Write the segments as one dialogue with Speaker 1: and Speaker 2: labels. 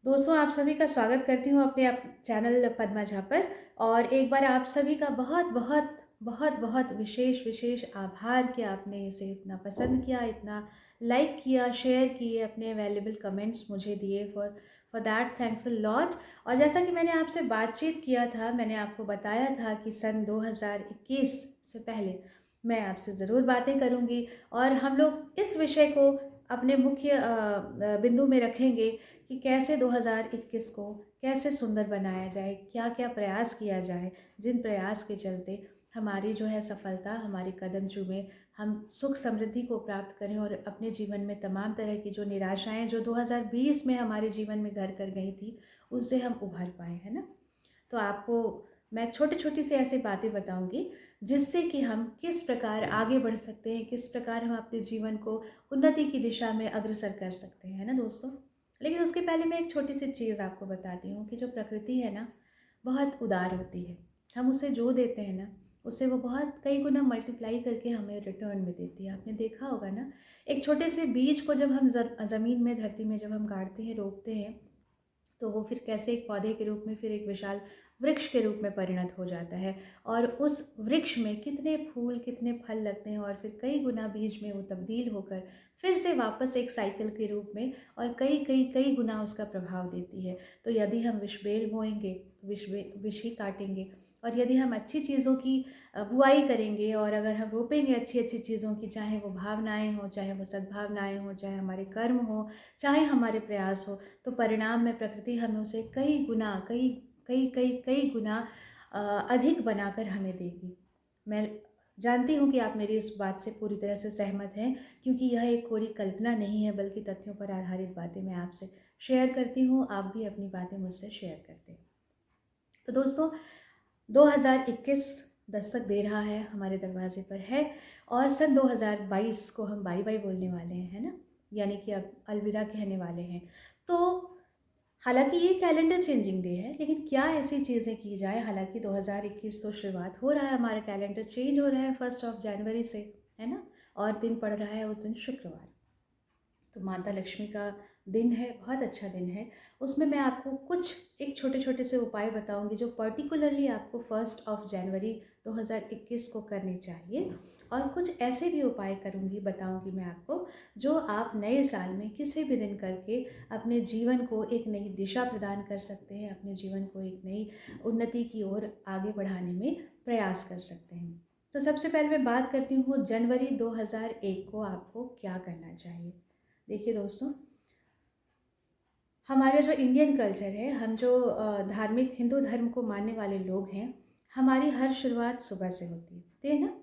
Speaker 1: दोस्तों, आप सभी का स्वागत करती हूँ अपने चैनल पद्मा झा पर। और एक बार आप सभी का बहुत बहुत बहुत बहुत विशेष विशेष आभार कि आपने इसे इतना पसंद किया, इतना लाइक किया, शेयर किए, अपने वैल्यूबल कमेंट्स मुझे दिए। For that thanks a lot. और जैसा कि मैंने आपसे बातचीत किया था, मैंने आपको बताया था कि सन 2021 से पहले मैं आपसे ज़रूर बातें करूँगी और हम लोग इस विषय को अपने मुख्य बिंदु में रखेंगे कि कैसे 2021 को कैसे सुंदर बनाया जाए, क्या क्या प्रयास किया जाए, जिन प्रयास के चलते हमारी जो है सफलता हमारे कदम चूमे, हम सुख समृद्धि को प्राप्त करें और अपने जीवन में तमाम तरह की जो निराशाएं जो 2020 में हमारे जीवन में घर कर गई थी, उससे हम उभर पाए, है ना। तो आपको मैं छोटी छोटी सी ऐसी बातें बताऊंगी जिससे कि हम किस प्रकार आगे बढ़ सकते हैं, किस प्रकार हम अपने जीवन को उन्नति की दिशा में अग्रसर कर सकते हैं, है ना दोस्तों। लेकिन उसके पहले मैं एक छोटी सी चीज़ आपको बताती हूँ कि जो प्रकृति है ना, बहुत उदार होती है। हम उसे जो देते हैं ना, उसे वो बहुत कई गुना मल्टीप्लाई करके हमें रिटर्न में देती है। आपने देखा होगा ना, एक छोटे से बीज को जब हम ज़मीन में, धरती में जब हम गाड़ते हैं, रोपते हैं, तो वो फिर कैसे एक पौधे के रूप में फिर एक विशाल वृक्ष के रूप में परिणत हो जाता है। और उस वृक्ष में कितने फूल, कितने फल लगते हैं और फिर कई गुना बीज में वो तब्दील होकर फिर से वापस एक साइकिल के रूप में और कई कई कई गुना उसका प्रभाव देती है। तो यदि हम विष बेल बोएंगे, विष ही काटेंगे। और यदि हम अच्छी चीज़ों की बुआई करेंगे और अगर हम रोपेंगे अच्छी अच्छी चीज़ों की, चाहे वो भावनाएं हों, चाहे वो सद्भावनाएं हों, चाहे हमारे कर्म हो, चाहे हमारे प्रयास हो, तो परिणाम में प्रकृति हमें उसे कई गुना, कई कई कई कई गुना अधिक बनाकर हमें देगी। मैं जानती हूँ कि आप मेरी इस बात से पूरी तरह से सहमत हैं, क्योंकि यह एक कोरी कल्पना नहीं है बल्कि तथ्यों पर आधारित बातें मैं आपसे शेयर करती हूँ, आप भी अपनी बातें मुझसे शेयर करते हैं। तो दोस्तों, 2021 दस्तक दे रहा है, हमारे दरवाजे पर है। और सन 2022 को हम बाई बाई बोलने वाले हैं, है ना, यानी कि अब अलविदा कहने वाले हैं। तो हालांकि ये कैलेंडर चेंजिंग डे है, लेकिन क्या ऐसी चीज़ें की जाए। हालांकि 2021 तो शुरुआत हो रहा है, हमारा कैलेंडर चेंज हो रहा है 1 जनवरी से, है ना। और दिन पड़ रहा है उस दिन शुक्रवार। तो माता लक्ष्मी का दिन है, बहुत अच्छा दिन है। उसमें मैं आपको कुछ एक छोटे छोटे से उपाय बताऊंगी जो पर्टिकुलरली आपको 1 जनवरी 2021 को करने चाहिए। और कुछ ऐसे भी उपाय करूंगी, बताऊंगी मैं आपको, जो आप नए साल में किसी भी दिन करके अपने जीवन को एक नई दिशा प्रदान कर सकते हैं, अपने जीवन को एक नई उन्नति की ओर आगे बढ़ाने में प्रयास कर सकते हैं। तो सबसे पहले मैं बात करती हूँ जनवरी 2001 को आपको क्या करना चाहिए। देखिए दोस्तों, हमारा जो इंडियन कल्चर है, हम जो धार्मिक हिंदू धर्म को मानने वाले लोग हैं, हमारी हर शुरुआत सुबह से होती है ना।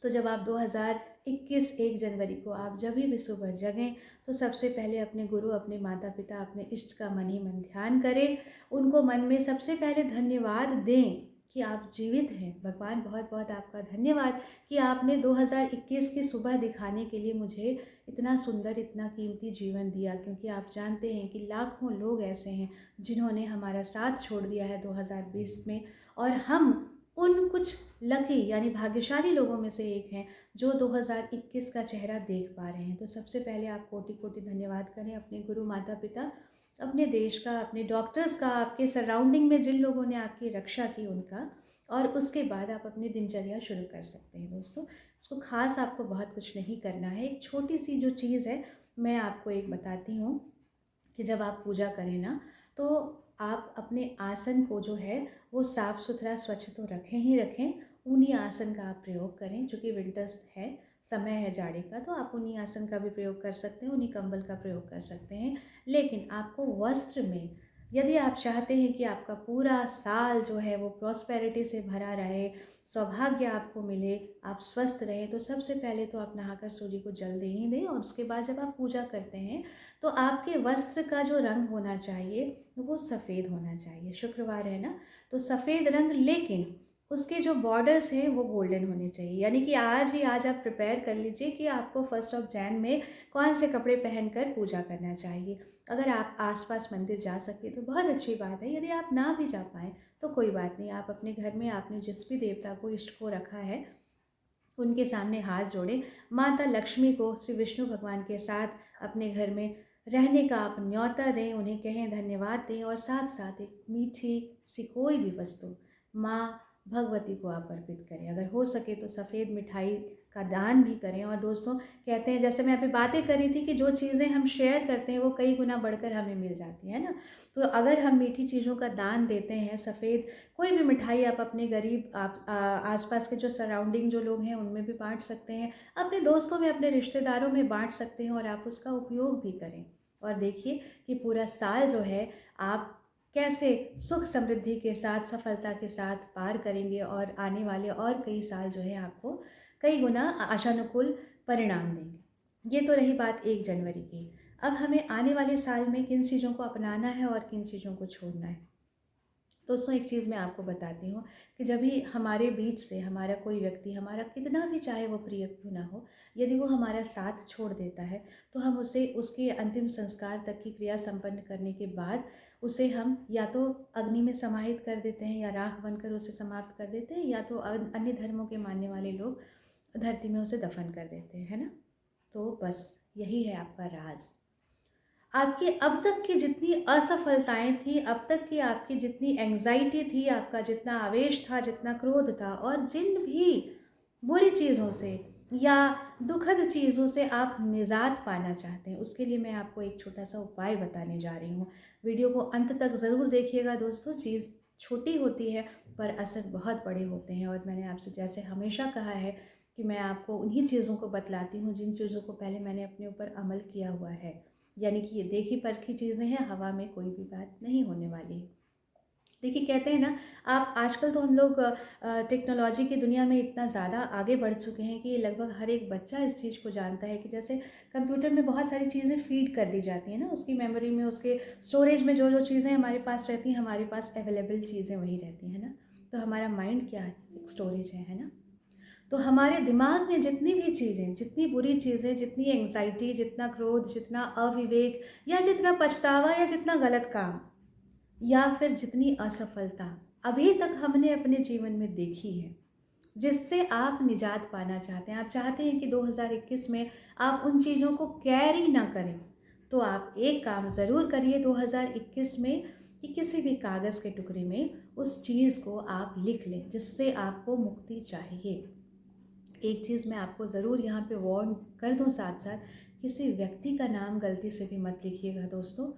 Speaker 1: तो जब आप 2021 1 जनवरी को आप जब भी सुबह जगें, तो सबसे पहले अपने गुरु, अपने माता पिता, अपने इष्ट का मन ही मन ध्यान करें। उनको मन में सबसे पहले धन्यवाद दें कि आप जीवित हैं। भगवान, बहुत बहुत आपका धन्यवाद कि आपने 2021 की सुबह दिखाने के लिए मुझे इतना सुंदर, इतना कीमती जीवन दिया। क्योंकि आप जानते हैं कि लाखों लोग ऐसे हैं जिन्होंने हमारा साथ छोड़ दिया है 2020 में, और हम उन कुछ लकी यानी भाग्यशाली लोगों में से एक हैं जो 2021 का चेहरा देख पा रहे हैं। तो सबसे पहले आप कोटि कोटि धन्यवाद करें अपने गुरु, माता पिता, अपने देश का, अपने डॉक्टर्स का, आपके सराउंडिंग में जिन लोगों ने आपकी रक्षा की उनका। और उसके बाद आप अपनी दिनचर्या शुरू कर सकते हैं दोस्तों। इसको खास आपको बहुत कुछ नहीं करना है। एक छोटी सी जो चीज़ है, मैं आपको एक बताती हूँ कि जब आप पूजा करें ना, तो आप अपने आसन को जो है वो साफ़ सुथरा, स्वच्छ तो रखें ही रखें। उन्हीं आसन का आप प्रयोग करें, चूँकि विंटर्स है, समय है जाड़े का, तो आप उन्हीं आसन का भी प्रयोग कर सकते हैं, उन्हीं कंबल का प्रयोग कर सकते हैं। लेकिन आपको वस्त्र में, यदि आप चाहते हैं कि आपका पूरा साल जो है वो प्रॉस्पेरिटी से भरा रहे, सौभाग्य आपको मिले, आप स्वस्थ रहें, तो सबसे पहले तो आप नहाकर सूर्य को जल दे ही दें। और उसके बाद जब आप पूजा करते हैं, तो आपके वस्त्र का जो रंग होना चाहिए वो सफ़ेद होना चाहिए। शुक्रवार है ना, तो सफ़ेद रंग, लेकिन उसके जो बॉर्डर्स हैं वो गोल्डन होने चाहिए। यानी कि आज आप प्रिपेयर कर लीजिए कि आपको 1 जैन में कौन से कपड़े पहनकर पूजा करना चाहिए। अगर आप आसपास मंदिर जा सके तो बहुत अच्छी बात है, यदि आप ना भी जा पाएँ तो कोई बात नहीं। आप अपने घर में आपने जिस भी देवता को, इष्ट को रखा है, उनके सामने हाथ जोड़ें। माता लक्ष्मी को, श्री विष्णु भगवान के साथ अपने घर में रहने का आप न्योता दें, उन्हें कहें धन्यवाद दें और साथ साथ एक मीठी सी कोई भी वस्तु माँ भगवती को आप अर्पित करें। अगर हो सके तो सफ़ेद मिठाई का दान भी करें। और दोस्तों, कहते हैं, जैसे मैं अभी बातें कर रही थी कि जो चीज़ें हम शेयर करते हैं वो कई गुना बढ़कर हमें मिल जाती है ना। तो अगर हम मीठी चीज़ों का दान देते हैं, सफ़ेद कोई भी मिठाई आप अपने गरीब आप आसपास के जो सराउंडिंग जो लोग हैं उनमें भी बांट सकते हैं, अपने दोस्तों में, अपने रिश्तेदारों में बांट सकते हैं और आप उसका उपयोग भी करें। और देखिए कि पूरा साल जो है आप कैसे सुख समृद्धि के साथ, सफलता के साथ पार करेंगे और आने वाले और कई साल जो है आपको कई गुना आशानुकूल परिणाम देंगे। ये तो रही बात 1 जनवरी की। अब हमें आने वाले साल में किन चीज़ों को अपनाना है और किन चीज़ों को छोड़ना है। दोस्तों, एक चीज़ मैं आपको बताती हूँ कि जब भी हमारे बीच से हमारा कोई व्यक्ति, हमारा कितना भी चाहे वो प्रिय क्यों ना हो, यदि वो हमारा साथ छोड़ देता है तो हम उसे उसके अंतिम संस्कार तक की क्रिया संपन्न करने के बाद उसे हम या तो अग्नि में समाहित कर देते हैं या राख बनकर उसे समाप्त कर देते हैं, या तो अन्य धर्मों के मानने वाले लोग धरती में उसे दफन कर देते हैं, है ना। तो बस यही है आपका राज। आपकी अब तक की जितनी असफलताएं थी, अब तक की आपकी जितनी एंग्जाइटी थी, आपका जितना आवेश था, जितना क्रोध था, और जिन भी बुरी चीज़ों से या दुखद चीज़ों से आप निजात पाना चाहते हैं, उसके लिए मैं आपको एक छोटा सा उपाय बताने जा रही हूँ। वीडियो को अंत तक ज़रूर देखिएगा दोस्तों। चीज़ छोटी होती है पर असर बहुत बड़े होते हैं। और मैंने आपसे जैसे हमेशा कहा है कि मैं आपको उन्हीं चीज़ों को बतलाती हूँ जिन चीज़ों को पहले मैंने अपने ऊपर अमल किया हुआ है। यानी कि ये देखी परखी चीज़ें हैं, हवा में कोई भी बात नहीं होने वाली। देखिए, कहते हैं ना, आप आजकल तो हम लोग टेक्नोलॉजी की दुनिया में इतना ज़्यादा आगे बढ़ चुके हैं कि लगभग हर एक बच्चा इस चीज़ को जानता है कि जैसे कंप्यूटर में बहुत सारी चीज़ें फीड कर दी जाती हैं ना, उसकी मेमोरी में, उसके स्टोरेज में जो जो चीज़ें हमारे पास रहती हैं, हमारे पास अवेलेबल चीज़ें वही रहती हैं ना। तो हमारा माइंड क्या है, एक स्टोरेज है ना। तो हमारे दिमाग में जितनी भी चीज़ें, जितनी बुरी चीज़ें, जितनी एंग्जाइटी, जितना क्रोध, जितना अविवेक, या जितना पछतावा, या जितना गलत काम, या फिर जितनी असफलता अभी तक हमने अपने जीवन में देखी है, जिससे आप निजात पाना चाहते हैं, आप चाहते हैं कि 2021 में आप उन चीज़ों को कैरी ना करें, तो आप एक काम ज़रूर करिए 2021 में कि किसी भी कागज़ के टुकड़े में उस चीज़ को आप लिख लें जिससे आपको मुक्ति चाहिए। एक चीज़ मैं आपको ज़रूर यहाँ पे वार्न कर दूँ साथ साथ, किसी व्यक्ति का नाम गलती से भी मत लिखिएगा दोस्तों,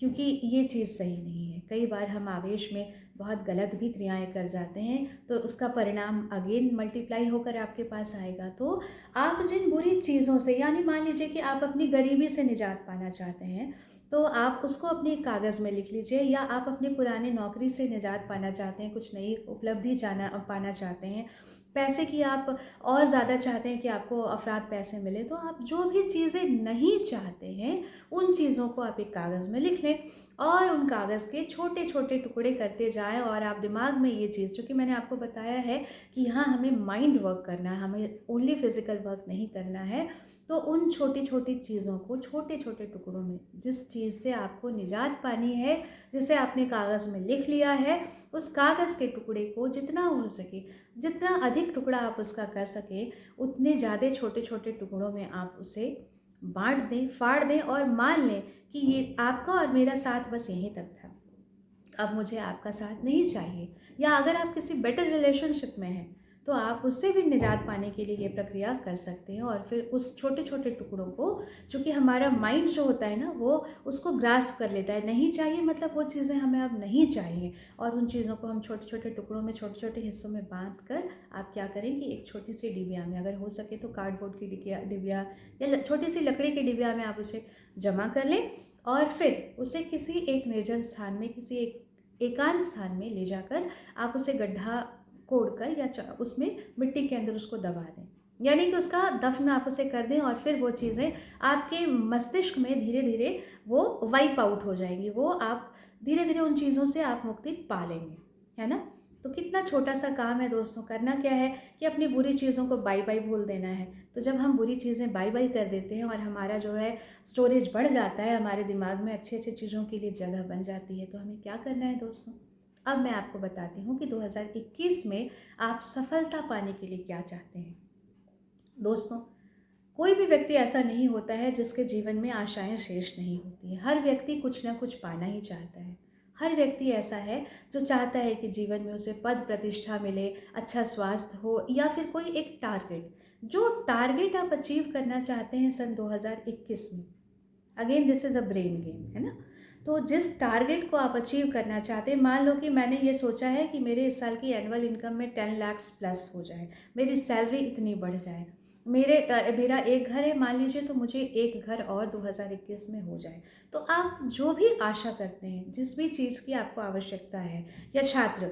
Speaker 1: क्योंकि ये चीज़ सही नहीं है। कई बार हम आवेश में बहुत गलत भी क्रियाएं कर जाते हैं तो उसका परिणाम अगेन मल्टीप्लाई होकर आपके पास आएगा। तो आप जिन बुरी चीज़ों से, यानी मान लीजिए कि आप अपनी गरीबी से निजात पाना चाहते हैं, तो आप उसको अपने कागज़ में लिख लीजिए। या आप अपने पुराने नौकरी से निजात पाना चाहते हैं, कुछ नई उपलब्धि पाना चाहते हैं, पैसे की आप और ज़्यादा चाहते हैं कि आपको अफराद पैसे मिले, तो आप जो भी चीज़ें नहीं चाहते हैं उन चीज़ों को आप एक कागज़ में लिख लें और उन कागज़ के छोटे छोटे टुकड़े करते जाएं। और आप दिमाग में ये चीज़, क्योंकि मैंने आपको बताया है कि यहाँ हमें माइंड वर्क करना है, हमें ओनली फिजिकल वर्क नहीं करना है, तो उन छोटी छोटी चीज़ों को छोटे छोटे टुकड़ों में, जिस चीज़ से आपको निजात पानी है, जिसे आपने कागज़ में लिख लिया है, उस कागज़ के टुकड़े को जितना हो सके, जितना अधिक टुकड़ा आप उसका कर सकें, उतने ज़्यादा छोटे छोटे टुकड़ों में आप उसे बांट दें, फाड़ दें और मान लें कि ये आपका और मेरा साथ बस यहीं तक था, अब मुझे आपका साथ नहीं चाहिए। या अगर आप किसी बेटर रिलेशनशिप में हैं तो आप उससे भी निजात पाने के लिए ये प्रक्रिया कर सकते हैं। और फिर उस छोटे छोटे टुकड़ों को, चूँकि हमारा माइंड जो होता है ना, वो उसको ग्रास्प कर लेता है, नहीं चाहिए मतलब वो चीज़ें हमें अब नहीं चाहिए, और उन चीज़ों को हम छोटे छोटे टुकड़ों में, छोटे छोटे हिस्सों में बांट कर आप क्या करें कि एक छोटी सी डिबिया में, अगर हो सके तो कार्डबोर्ड की डिबिया या छोटी सी लकड़ी की डिबिया में आप उसे जमा कर लें और फिर उसे किसी एक निर्जन स्थान में, किसी एक एकांत स्थान में ले जाकर आप उसे गड्ढा कोड़कर या उसमें मिट्टी के अंदर उसको दबा दें, यानी कि उसका दफन आप उसे कर दें। और फिर वो चीज़ें आपके मस्तिष्क में धीरे धीरे वो वाइप आउट हो जाएंगी, वो आप धीरे धीरे उन चीज़ों से आप मुक्ति पा लेंगे, है ना। तो कितना छोटा सा काम है दोस्तों। करना क्या है कि अपनी बुरी चीज़ों को बाय बाय बोल देना है। तो जब हम बुरी चीज़ें बाय बाय कर देते हैं और हमारा जो है स्टोरेज बढ़ जाता है, हमारे दिमाग में अच्छी अच्छी चीज़ों के लिए जगह बन जाती है, तो हमें क्या करना है दोस्तों। अब मैं आपको बताती हूँ कि 2021 में आप सफलता पाने के लिए क्या चाहते हैं। दोस्तों, कोई भी व्यक्ति ऐसा नहीं होता है जिसके जीवन में आशाएं शेष नहीं होती हैं। हर व्यक्ति कुछ ना कुछ पाना ही चाहता है। हर व्यक्ति ऐसा है जो चाहता है कि जीवन में उसे पद प्रतिष्ठा मिले, अच्छा स्वास्थ्य हो, या फिर कोई एक टारगेट। जो टारगेट आप अचीव करना चाहते हैं सन 2021 में, again this is a brain game, है ना। तो जिस टारगेट को आप अचीव करना चाहते हैं, मान लो कि मैंने ये सोचा है कि मेरे इस साल की एनुअल इनकम में 10 लाख प्लस हो जाए, मेरी सैलरी इतनी बढ़ जाए, मेरा एक घर है मान लीजिए, तो मुझे एक घर और 2021 में हो जाए। तो आप जो भी आशा करते हैं, जिस भी चीज़ की आपको आवश्यकता है, या छात्र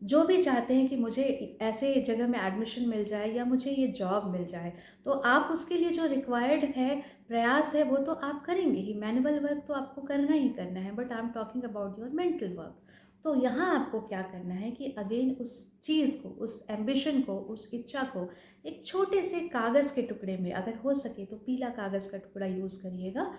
Speaker 1: जो भी चाहते हैं कि मुझे ऐसे जगह में एडमिशन मिल जाए या मुझे ये जॉब मिल जाए, तो आप उसके लिए जो रिक्वायर्ड है, प्रयास है, वो तो आप करेंगे ही। मैनुअल वर्क तो आपको करना ही करना है, but I am talking about your mental work. तो यहाँ आपको क्या करना है कि अगेन उस चीज़ को, उस एम्बिशन को, उस इच्छा को एक छोटे से कागज़ के टुकड़े में, अगर हो सके तो पीला कागज़ का टुकड़ा यूज़ करिएगा,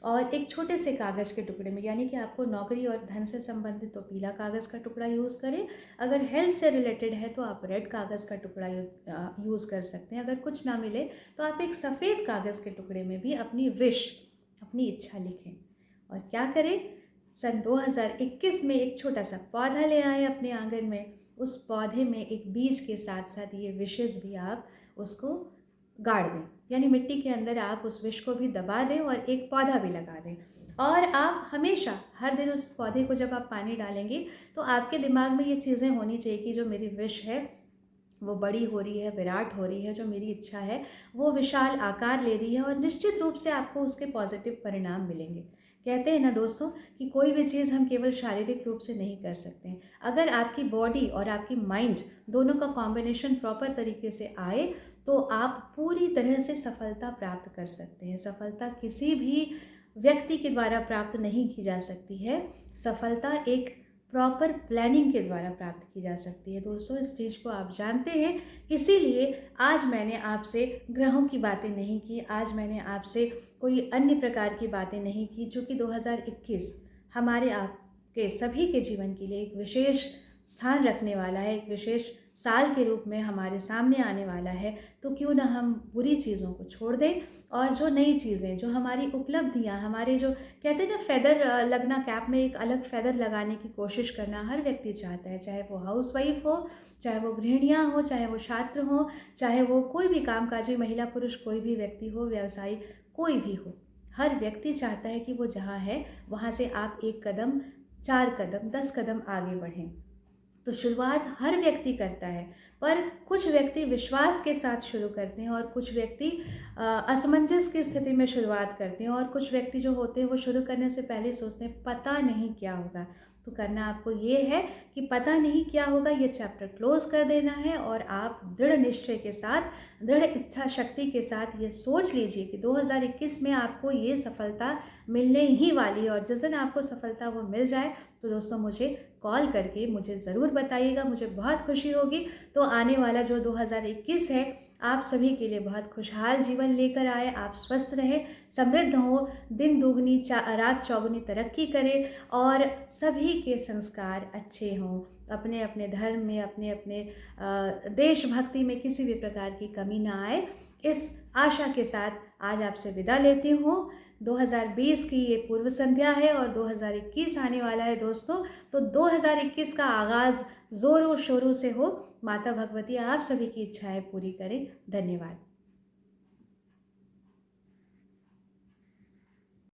Speaker 1: और एक छोटे से कागज़ के टुकड़े में, यानी कि आपको नौकरी और धन से संबंधित तो पीला कागज़ का टुकड़ा यूज़ करें, अगर हेल्थ से रिलेटेड है तो आप रेड कागज़ का टुकड़ा यूज़ कर सकते हैं। अगर कुछ ना मिले तो आप एक सफ़ेद कागज़ के टुकड़े में भी अपनी विश, अपनी इच्छा लिखें। और क्या करें, सन 2021 में एक छोटा सा पौधा ले आए अपने आंगन में। उस पौधे में एक बीज के साथ साथ ये विशेज़ भी आप उसको गाड़ दें, यानी मिट्टी के अंदर आप उस विश को भी दबा दें और एक पौधा भी लगा दें। और आप हमेशा हर दिन उस पौधे को जब आप पानी डालेंगे, तो आपके दिमाग में ये चीज़ें होनी चाहिए कि जो मेरी विश है वो बड़ी हो रही है, विराट हो रही है, जो मेरी इच्छा है वो विशाल आकार ले रही है, और निश्चित रूप से आपको उसके पॉजिटिव परिणाम मिलेंगे। कहते हैं ना दोस्तों कि कोई भी चीज़ हम केवल शारीरिक रूप से नहीं कर सकते हैं। अगर आपकी बॉडी और आपकी माइंड दोनों का कॉम्बिनेशन प्रॉपर तरीके से आए, तो आप पूरी तरह से सफलता प्राप्त कर सकते हैं। सफलता किसी भी व्यक्ति के द्वारा प्राप्त नहीं की जा सकती है। सफलता एक प्रॉपर प्लानिंग के द्वारा प्राप्त की जा सकती है। दोस्तों, इस चीज़ को आप जानते हैं, इसीलिए आज मैंने आपसे ग्रहों की बातें नहीं की, आज मैंने आपसे कोई अन्य प्रकार की बातें नहीं की, जो कि 2021 हमारे आपके सभी के जीवन के लिए एक विशेष स्थान रखने वाला है, एक विशेष साल के रूप में हमारे सामने आने वाला है। तो क्यों ना हम बुरी चीज़ों को छोड़ दें, और जो नई चीज़ें, जो हमारी उपलब्धियां, हमारे जो कहते हैं ना फेदर लगना, कैप में एक अलग फेदर लगाने की कोशिश करना हर व्यक्ति चाहता है, चाहे वो हाउसवाइफ हो, चाहे वो गृहिणियाँ हो, चाहे वो छात्र हो, चाहे वो कोई भी कामकाजी महिला पुरुष कोई भी व्यक्ति हो, व्यवसायी कोई भी हो। हर व्यक्ति चाहता है कि वो जहाँ है वहाँ से आप एक कदम, 4 कदम, 10 कदम आगे बढ़ें। तो शुरुआत हर व्यक्ति करता है, पर कुछ व्यक्ति विश्वास के साथ शुरू करते हैं, और कुछ व्यक्ति असमंजस की स्थिति में शुरुआत करते हैं, और कुछ व्यक्ति जो होते हैं वो शुरू करने से पहले सोचते हैं पता नहीं क्या होगा। तो करना आपको ये है कि पता नहीं क्या होगा, ये चैप्टर क्लोज कर देना है, और आप दृढ़ निश्चय के साथ, दृढ़ इच्छा शक्ति के साथ ये सोच लीजिए कि 2021 में आपको ये सफलता मिलने ही वाली है। और जिस दिन आपको सफलता वो मिल जाए, तो दोस्तों मुझे कॉल करके मुझे ज़रूर बताइएगा, मुझे बहुत खुशी होगी। तो आने वाला जो 2021 है आप सभी के लिए बहुत खुशहाल जीवन लेकर आए। आप स्वस्थ रहें, समृद्ध हो, दिन दुगनी रात चौगुनी तरक्की करें, और सभी के संस्कार अच्छे हों, अपने अपने धर्म में, अपने अपने देशभक्ति में किसी भी प्रकार की कमी ना आए। इस आशा के साथ आज आपसे विदा लेती हूँ। 2020 की ये पूर्व संध्या है और 2021 आने वाला है दोस्तों। तो 2021 का आगाज़ ज़ोरों शोरों से हो। माता भगवती आप सभी की इच्छाएं पूरी करें। धन्यवाद।